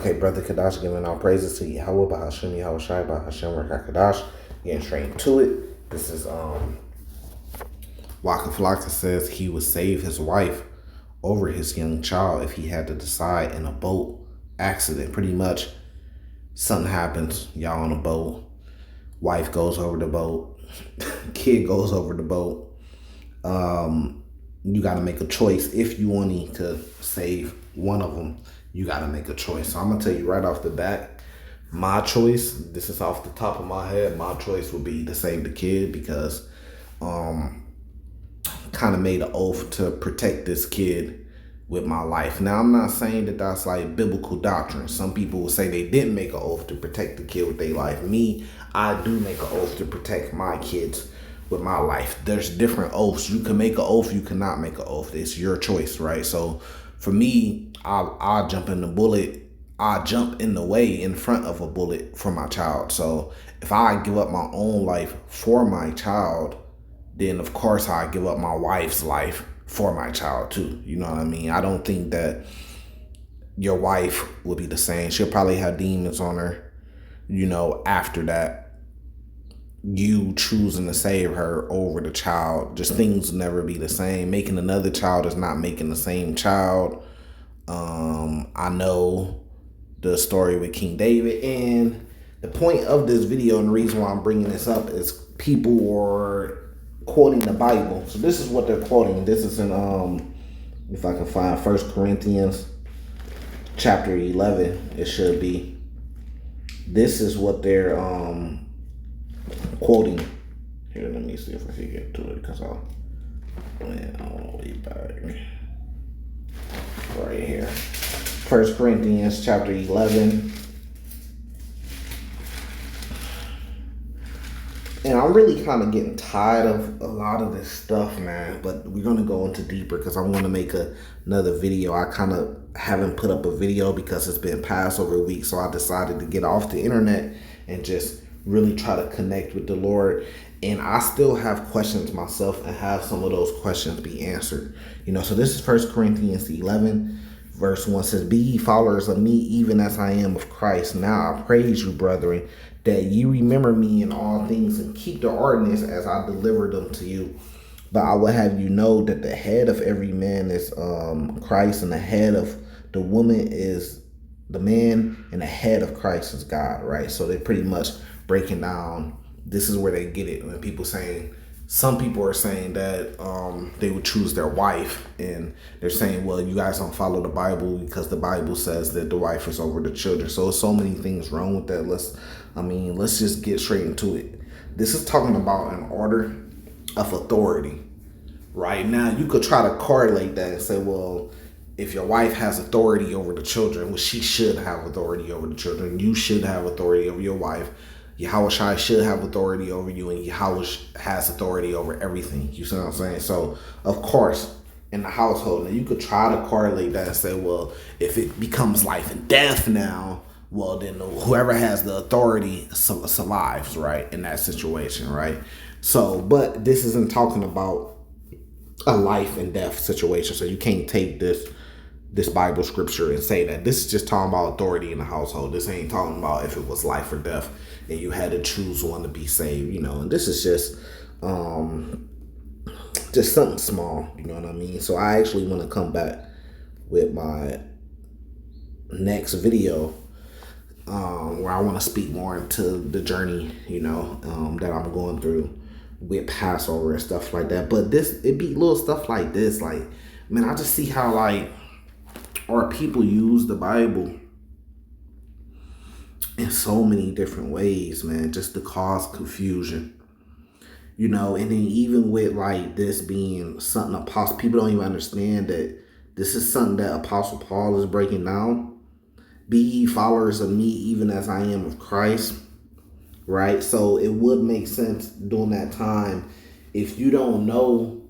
Okay, Brother Kadash, giving all praises to Yahweh, Bahashem, Yahweh Shai, Bahashem, Rekha Kadash. Getting straight into it. This is Waka Flocka says he would save his wife over his young child if he had to decide in a boat accident. Pretty much, something happens, y'all on a boat, wife goes over the boat, kid goes over the boat. You got to make a choice. If you want to save one of them, you got to make a choice. So I'm going to tell you right off the bat, my choice, this is off the top of my head, my choice would be to save the kid because kind of made an oath to protect this kid with my life. Now, I'm not saying that that's like biblical doctrine. Some people will say they didn't make an oath to protect the kid with their life. Me, I do make an oath to protect my kids with my life. There's different oaths. You can make an oath, you cannot make an oath. It's your choice, right? So for me, I'll jump in the bullet. I jump in the way in front of a bullet for my child. So if I give up my own life for my child, then of course I give up my wife's life for my child too. You know what I mean? I don't think that your wife will be the same. She'll probably have demons on her, after that. You choosing to save her over the child, just things will never be the same. Making another child is not making the same child. I know the story with King David, and the point of this video and the reason why I'm bringing this up is people were quoting the Bible. So this is what they're quoting. This is in if I can find 1 Corinthians chapter 11, it should be. This is what they're quoting. Here, let me see if I can get to it because I'll way back right here. 1 Corinthians chapter 11. And I'm really kind of getting tired of a lot of this stuff, man. But we're going to go into deeper because I want to make another video. I kind of haven't put up a video because it's been Passover week. So I decided to get off the internet and just really try to connect with the Lord. And I still have questions myself and have some of those questions be answered. So this is 1 Corinthians 11. Verse 1 says, "Be ye followers of me, even as I am of Christ. Now I praise you, brethren, that ye remember me in all things and keep the ordinance as I delivered them to you. But I will have you know that the head of every man is Christ, and the head of the woman is the man, and the head of Christ is God," right? So they're pretty much breaking down. This is where they get it. When some people are saying that they would choose their wife, and they're saying, well, you guys don't follow the Bible because the Bible says that the wife is over the children. So there's so many things wrong with that. Let's just get straight into it. This is talking about an order of authority. Right now, you could try to correlate that and say, well, if your wife has authority over the children, well, she should have authority over the children. You should have authority over your wife. Yahweh Shai should have authority over you, and Yahweh has authority over everything. You see what I'm saying? So, of course, in the household, now you could try to correlate that and say, well, if it becomes life and death now, well, then whoever has the authority survives, right, in that situation, right? So, but this isn't talking about a life and death situation, so you can't take this Bible scripture and say that. This is just talking about authority in the household. This ain't talking about if it was life or death and you had to choose one to be saved, and this is just something small, you know what I mean? So I actually want to come back with my next video where I want to speak more into the journey, that I'm going through with Passover and stuff like that. But it be little stuff like this, like, man, I just see how our people use the Bible in so many different ways, man, just to cause confusion, and then even with this being something people don't even understand that this is something that Apostle Paul is breaking down. Be ye followers of me, even as I am of Christ, right? So it would make sense during that time, if you don't know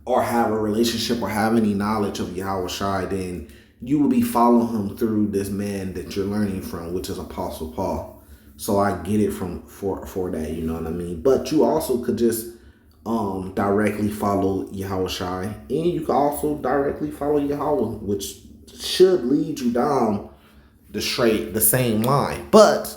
or have a relationship or have any knowledge of Yahweh Shai, then you will be following him through this man that you're learning from, which is Apostle Paul. So I get it for that, you know what I mean? But you also could just directly follow Yahweh Shai, and you can also directly follow Yahweh, which should lead you down the same line, but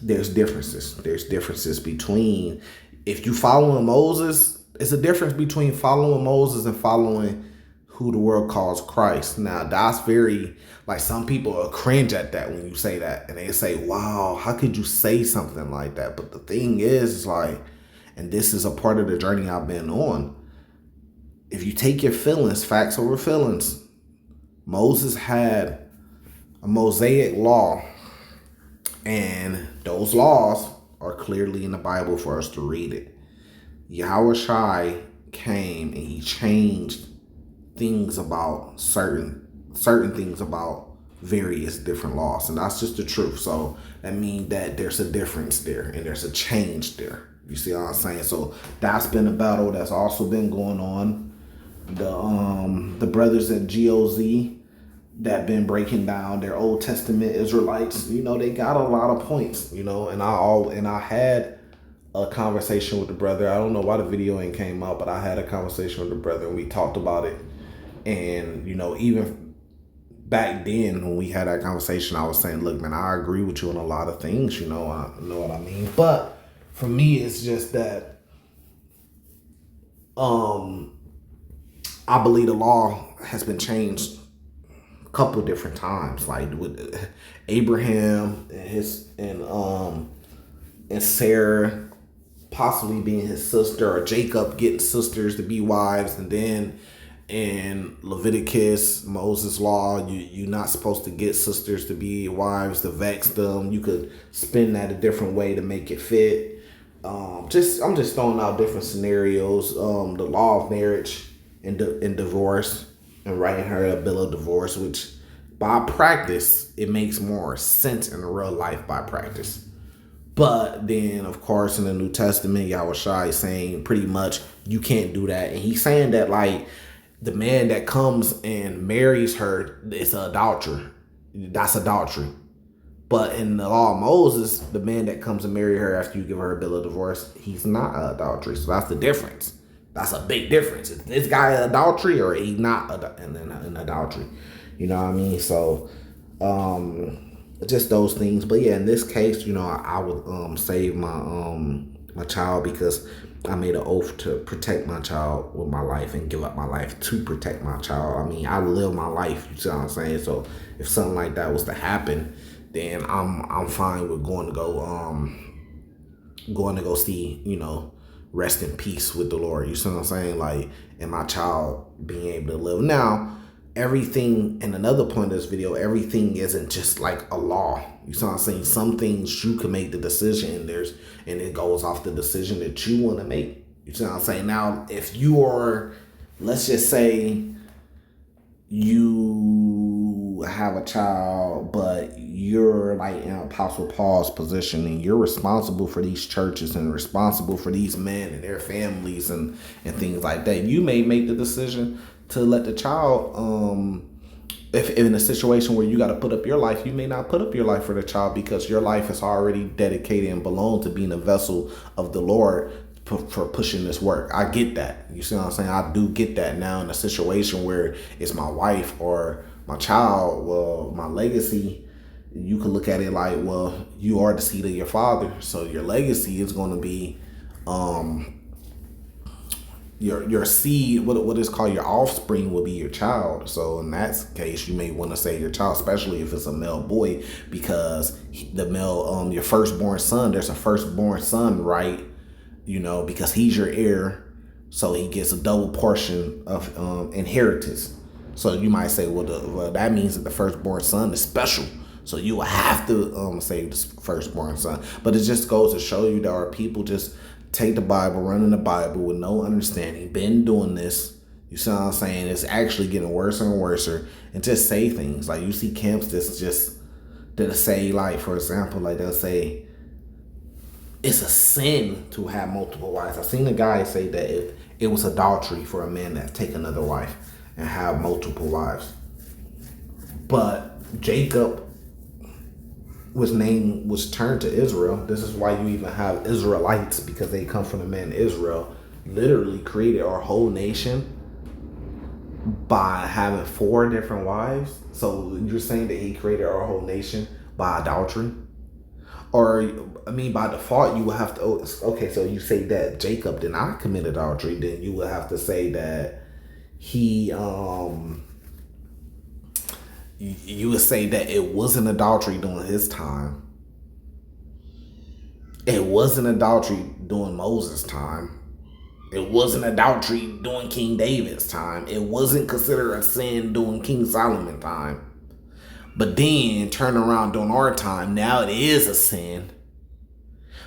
there's differences. There's differences between, if you following Moses, it's a difference between following Moses and following who the world calls Christ. Now that's very, like, some people will cringe at that when you say that, and they say, wow, how could you say something like that? But the thing is like, and this is a part of the journey I've been on, if you take your feelings, facts over feelings, Moses had a Mosaic law, and those laws are clearly in the Bible for us to read it. Yahushua came and he changed things about certain things about various different laws, and that's just the truth. So that means that there's a difference there and there's a change there. You see what I'm saying? So that's been a battle that's also been going on. The brothers at GOZ that been breaking down their Old Testament Israelites, you know, they got a lot of points, you know, and I had a conversation with the brother. I don't know why the video ain't came out, but I had a conversation with the brother and we talked about it. And, you know, even back then when we had that conversation, I was saying, look, man, I agree with you on a lot of things, you know, I know what I mean. But for me, it's just that I believe the law has been changed a couple of different times, like with Abraham and Sarah possibly being his sister, or Jacob getting sisters to be wives, and then in Leviticus, Moses' law, you're not supposed to get sisters to be wives to vex them. You could spin that a different way to make it fit. I'm just throwing out different scenarios. The law of marriage and divorce, and writing her a bill of divorce, which by practice it makes more sense in real life by practice. But then, of course, in the New Testament, Yahushua is saying pretty much you can't do that, and he's saying that like the man that comes and marries her, it's an adultery. That's adultery. But in the law of Moses, the man that comes and marry her after you give her a bill of divorce, he's not an adultery. So that's the difference. That's a big difference. Is this guy an adultery or he not an adultery? You know what I mean? So just those things. But yeah, in this case, you know, I would save my child, because I made an oath to protect my child with my life and give up my life to protect my child. I mean, I live my life, you see what I'm saying? So if something like that was to happen, then I'm fine with going to go see, you know, rest in peace with the Lord. You see what I'm saying? Like, and my child being able to live. Now, everything, and another point of this video, everything isn't just like a law. You see what I'm saying? Some things you can make the decision, and it goes off the decision that you want to make. You see what I'm saying? Now, if you are, let's just say you have a child, but you're like in Apostle Paul's position, and you're responsible for these churches and responsible for these men and their families and things like that, you may make the decision to let the child, if in a situation where you got to put up your life, you may not put up your life for the child, because your life is already dedicated and belong to being a vessel of the Lord for pushing this work. I get that. You see what I'm saying? I do get that. Now in a situation where it's my wife or my child, well, my legacy, you can look at it like, well, you are the seed of your father, so your legacy is going to be your seed, what is called your offspring, will be your child. So in that case, you may want to say your child, especially if it's a male boy, because the male, your firstborn son, there's a firstborn son, right? You know, because he's your heir, so he gets a double portion of inheritance. So you might say, well, that means that the firstborn son is special, so you will have to save the firstborn son. But it just goes to show you, there are people just take the Bible, run in the Bible with no understanding, been doing this, you see what I'm saying? It's actually getting worse and worse, and just say things. Like, you see camps that'll say, like, for example, like they'll say, it's a sin to have multiple wives. I've seen a guy say that it was adultery for a man to take another wife and have multiple wives. But Jacob was turned to Israel. This is why you even have Israelites, because they come from the man Israel, literally created our whole nation by having 4 different wives? So you're saying that he created our whole nation by adultery? Or, I mean, by default, you would have to, okay, so you say that Jacob did not commit adultery, then you would have to say that he, you would say that it wasn't adultery during his time. It wasn't adultery during Moses' time. It wasn't adultery during King David's time. It wasn't considered a sin during King Solomon's time. But then turn around during our time, now it is a sin.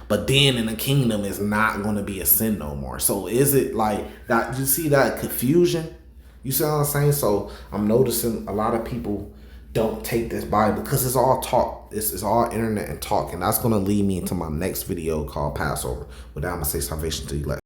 But then in the kingdom, it's not going to be a sin no more. So is it like that? You see that confusion? You see what I'm saying? So I'm noticing a lot of people don't take this Bible because it's all talk. It's all internet and talk. And that's going to lead me into my next video called Passover. With that, I'm going to say salvation to you later.